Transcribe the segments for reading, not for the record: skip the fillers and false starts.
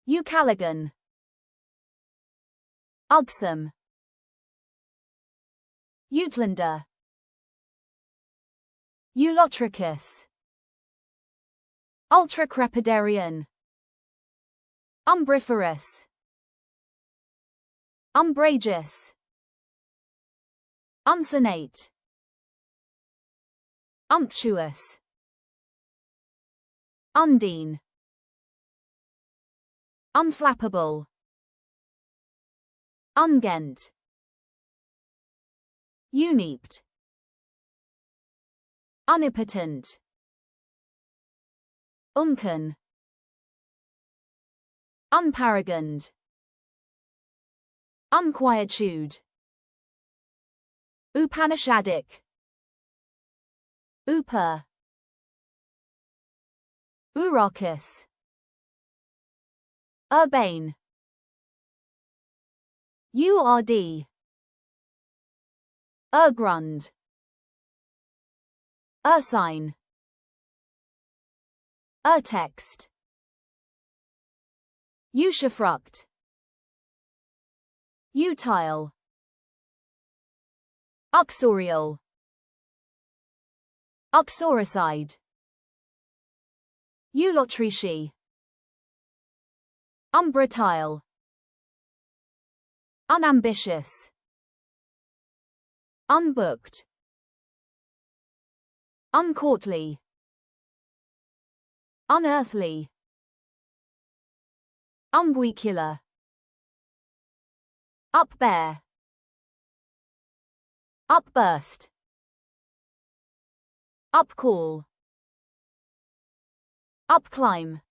Eucaligon. Ugsome. Uitlander. Eulotricus. Ultracrepidarian. Umbriferous. Umbrageous. Unsonate. Unctuous. Undine. Unflappable. Ungent. Unept. Unipotent. Uncan. Unparagoned. Unquietude. Upanishadic. Upa. Urarchus. Urbane. Urd. Urgrund. Ursine. Urtext. Usufruct. Utile. Uxorial. Uxoricide. Eulotrici. Umbratile. Unambitious. Unbooked. Uncourtly. Unearthly. Umbricular. Upbear. Upburst. Upcall. Upclimb.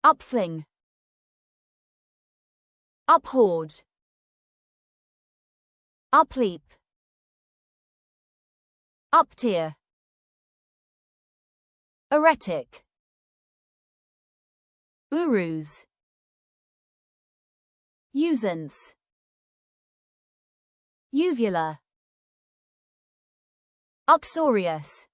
Upfling. Uphoard. Upleap. Uptier. Eretic. Urus. Usance. Uvula. Uxorious.